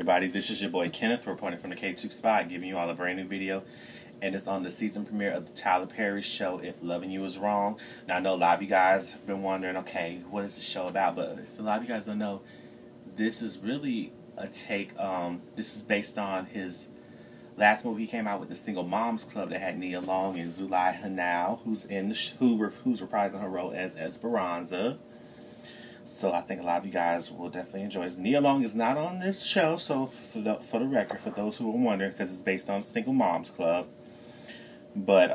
Everybody, this is your boy Kenneth reporting from the KTookes spot, giving you all a brand new video, and it's on the season premiere of the Tyler Perry show, If Loving You Is Wrong. Now, I know a lot of you guys have been wondering, okay, what is the show about? But if a lot of you guys don't know, this is really a take. This is based on his last movie he came out with, the Single Moms Club, that had Nia Long and Zulai Hanau, who's reprising her role as Esperanza. So I think a lot of you guys will definitely enjoy this. Nia Long is not on this show, so for the record, for those who are wondering, because it's based on Single Moms Club. But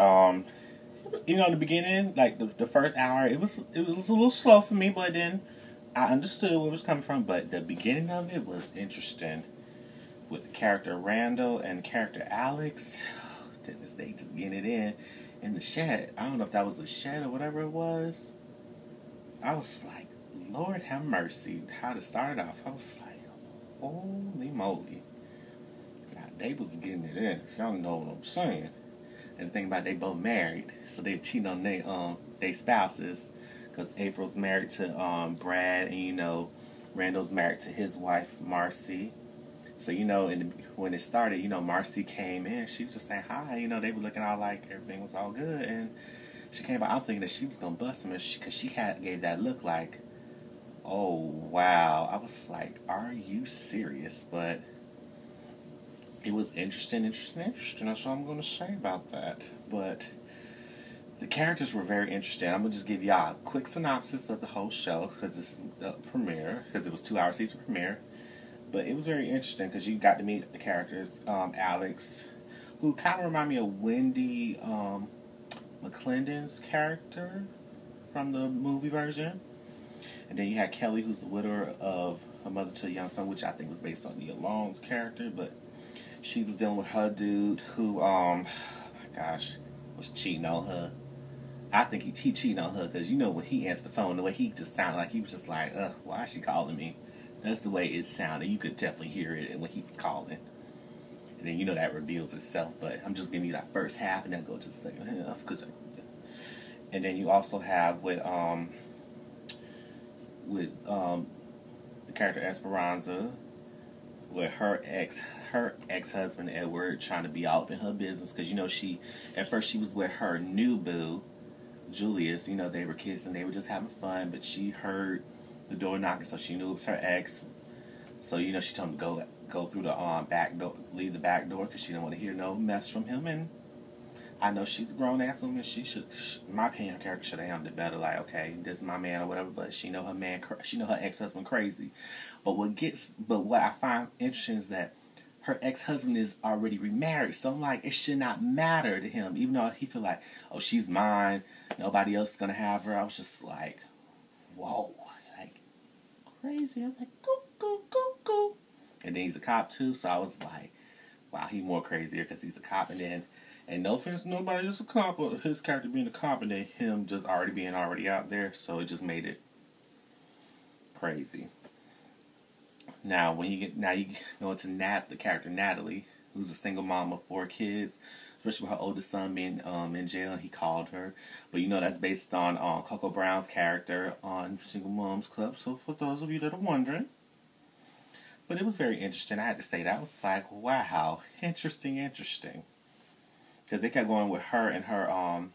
in the beginning, like the first hour, it was a little slow for me, but then I understood where it was coming from. But the beginning of it was interesting, with the character Randall and the character Alex. Goodness, they just getting it in the shed. I don't know if that was a shed or whatever it was. I was like, Lord have mercy, how to start it off. I was like, holy moly. Now, they was getting it in, if y'all know what I'm saying. And the thing about, they both married, so they cheat on they spouses, because April's married to Brad, and Randall's married to his wife Marcy. So when it started, Marcy came in, she was just saying hi, they were looking all like everything was all good, and she came out. I'm thinking that she was gonna bust him, because she gave that look like, oh, wow. I was like, are you serious? But it was interesting. That's what I'm going to say about that. But the characters were very interesting. I'm going to just give y'all a quick synopsis of the whole show, because it's the premiere, because it was 2-hour season premiere. But it was very interesting, because you got to meet the characters. Alex, who kind of remind me of Wendy McClendon's character from the movie version. And then you had Kelly, who's the widower of a mother to a young son, which I think was based on Nia Long's character. But she was dealing with her dude who, oh my gosh, was cheating on her. I think he cheated on her, because when he answered the phone, the way he just sounded like he was just like, why is she calling me? That's the way it sounded. You could definitely hear it when he was calling. And then that reveals itself. But I'm just giving you that first half, and then go to the second half. And then you also have with the character Esperanza, with her ex-husband Edward trying to be all up in her business, because at first she was with her new boo Julius. They were kissing, they were just having fun, but she heard the door knocking, so she knew it was her ex. So she told him to go through the back door, leave the back door, because she didn't want to hear no mess from him. And I know she's a grown-ass woman. In my opinion, her character should have handled it better. Like, okay, this is my man or whatever, but she know her ex-husband crazy. But what I find interesting is that her ex-husband is already remarried. So I'm like, it should not matter to him, even though he feel like, oh, she's mine, nobody else is gonna have her. I was just like, whoa, like crazy. I was like, go. And then he's a cop too, so I was like, wow, he's more crazier because he's a cop. And no offense to nobody just a cop, but his character being a cop and then him just being out there, so it just made it crazy. Now you go into the character Natalie, who's a single mom of 4 kids, especially with her oldest son being in jail, and he called her. But that's based on Coco Brown's character on Single Moms Club. So for those of you that are wondering. But it was very interesting. I had to say that. I was like, wow, interesting. Because they kept going with her and her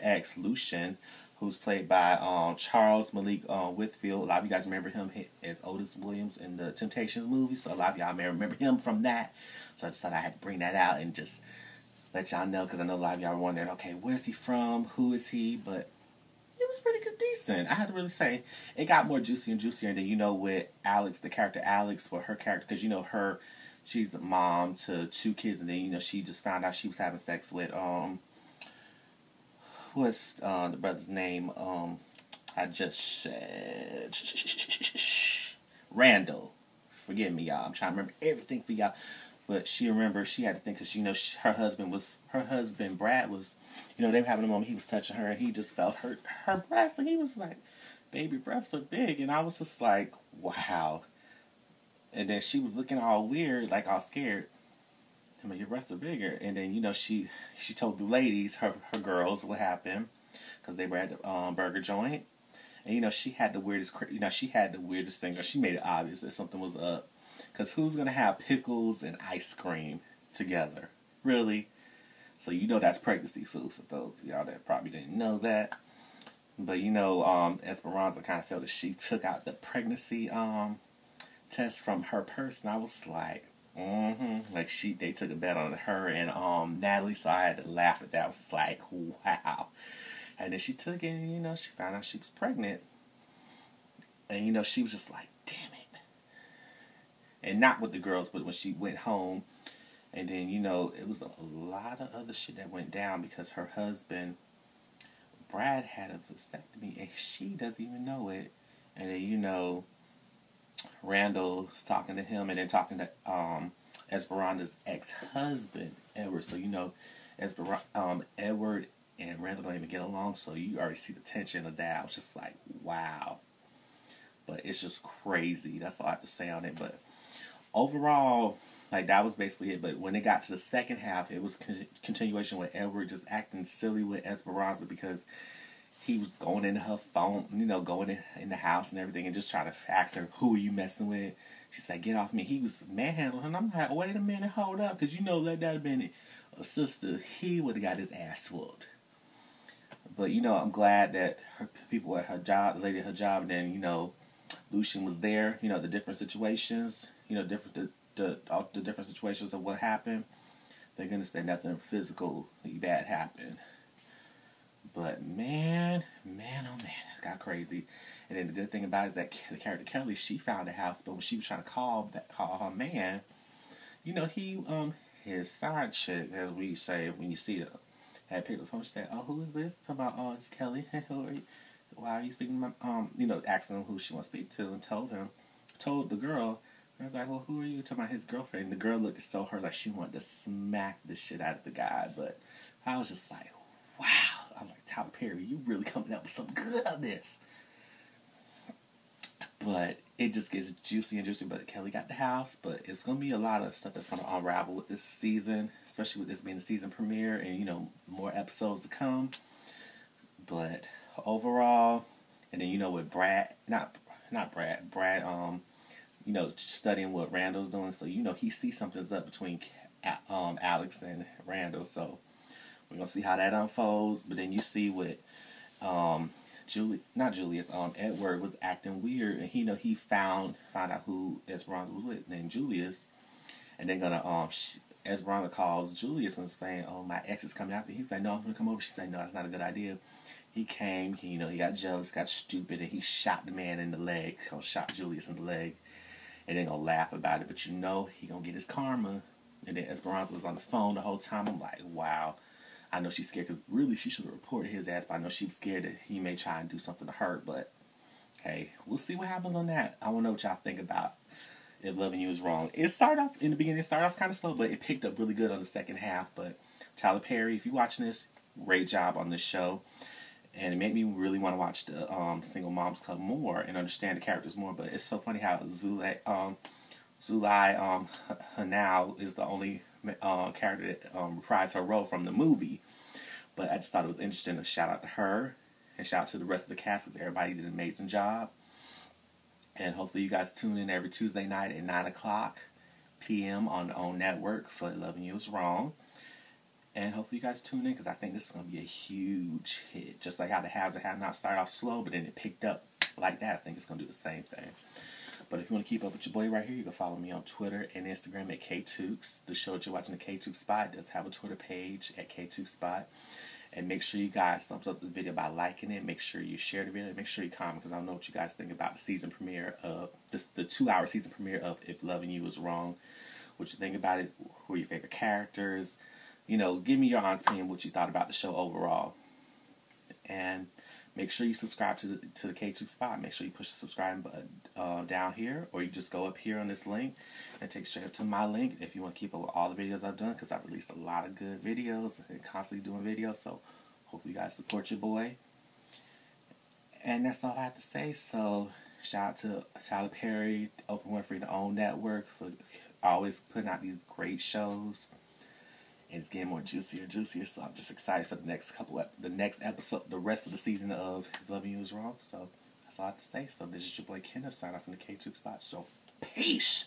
ex, Lucian, who's played by Charles Malik Whitfield. A lot of you guys remember him as Otis Williams in the Temptations movie, so a lot of y'all may remember him from that. So I just thought I had to bring that out and just let y'all know, because I know a lot of y'all are wondering, okay, where's he from? Who is he? But it was pretty good, decent. I had to really say, it got more juicier and juicier. And then, with Alex, the character Alex, for her character, because, she's the mom to 2 kids, and then, she just found out she was having sex with, what's the brother's name? I just said Randall. Forgive me, y'all. I'm trying to remember everything for y'all. But she had to think, because, her husband, Brad, was, they were having a moment, he was touching her, and he just felt her breasts, and he was like, baby breasts are big, and I was just like, wow. And then she was looking all weird, like all scared. I mean, your breasts are bigger. And then, she told the ladies, her girls, what happened, because they were at the burger joint. And, she had the weirdest thing. She made it obvious that something was up. Because who's going to have pickles and ice cream together? Really? So you know that's pregnancy food for those of y'all that probably didn't know that. But you know, Esperanza kind of felt that she took out the pregnancy test from her purse, and I was like, like they took a bet on her and Natalie, so I had to laugh at that. I was like, wow. And then she took it, and you know, she found out she was pregnant, and you know, she was just like, damn it. And not with the girls, but when she went home, and then you know, it was a lot of other shit that went down because her husband Brad had a vasectomy, and she doesn't even know it. And then you know, Randall's talking to him, and then talking to Esperanza's ex-husband Edward. So you know, Edward and Randall don't even get along. So you already see the tension of that. I was just like, wow. But it's just crazy. That's all I have to say on it. But overall, like that was basically it. But when it got to the second half, it was continuation with Edward just acting silly with Esperanza because he was going into her phone, you know, going in the house and everything, and just trying to ask her, who are you messing with? She said, get off me. He was manhandling her, and I'm like, wait a minute, hold up, because you know that had been a sister, he would have got his ass whooped. But, you know, I'm glad that her people at her job, the lady at her job, and then, you know, Lucian was there, you know, the different situations, you know, all the different situations of what happened. Thank goodness that nothing physically bad happened. But man, oh man, it got crazy. And then the good thing about it is that the character Kelly, she found a house, but when she was trying to call her man, you know, his side chick, as we say when you see her, had picked up the phone. She said, "Oh, who is this?" Talking about, "Oh, it's Kelly. Why are you speaking to my you know, asking him who she wants to speak to, and told the girl. I was like, well, who are you? Talking about his girlfriend. And the girl looked so hurt like she wanted to smack the shit out of the guy. But I was just like, wow. I'm like, Tyler Perry, you really coming up with something good on this. But it just gets juicy and juicy. But Kelly got the house. But it's going to be a lot of stuff that's going to unravel with this season. Especially with this being the season premiere. And, you know, more episodes to come. But overall, and then, you know, with Brad, not Brad, you know, studying what Randall's doing. So, you know, he sees something's up between Alex and Randall. So, we're going to see how that unfolds. But then you see with Edward was acting weird. And he found out who Esperanza was with, named Julius. And they're going to, Esperanza calls Julius and saying, oh, my ex is coming after you. He's like, no, I'm going to come over. She said, no, that's not a good idea. He came, he got jealous, got stupid, and he shot the man in the leg. Shot Julius in the leg. And they're going to laugh about it. But you know, he going to get his karma. And then Esperanza was on the phone the whole time. I'm like, wow. I know she's scared because really she should have reported his ass. But I know she was scared that he may try and do something to her. But, hey, we'll see what happens on that. I want to know what y'all think about If Loving You Is Wrong. In the beginning, it started off kind of slow. But it picked up really good on the second half. But Tyler Perry, if you're watching this, great job on this show. And it made me really want to watch the Single Moms Club more and understand the characters more. But it's so funny how Zulay Hanau is the only character that reprised her role from the movie. But I just thought it was interesting to shout out to her and shout out to the rest of the cast because everybody did an amazing job. And hopefully you guys tune in every Tuesday night at 9 o'clock p.m. on the OWN network for Loving You Is Wrong. And hopefully you guys tune in because I think this is going to be a huge hit. Just like how the Haves and Have-Not started off slow, but then it picked up like that. I think it's going to do the same thing. But if you want to keep up with your boy right here, you can follow me on Twitter and Instagram at KTookes. The show that you're watching, the KTookes Spot, does have a Twitter page at KTookes Spot. And make sure you guys thumbs up this video by liking it. Make sure you share the video. Make sure you comment because I don't know what you guys think about the season premiere of the 2-hour season premiere of If Loving You Is Wrong. What you think about it? Who are your favorite characters? You know, give me your honest opinion what you thought about the show overall. And make sure you subscribe to the KTookes Spot. Make sure you push the subscribe button down here, or you just go up here on this link and take straight up to my link if you want to keep up with all the videos I've done, because I've released a lot of good videos and constantly doing videos. So hopefully you guys support your boy. And that's all I have to say. So shout out to Tyler Perry, Oprah Winfrey, the OWN network for always putting out these great shows. And it's getting more juicier and juicier, so I'm just excited for the next episode, the rest of the season of If Loving You Is Wrong. So that's all I have to say. So this is your boy Kenneth, signing off from the KTookes Spot. So peace.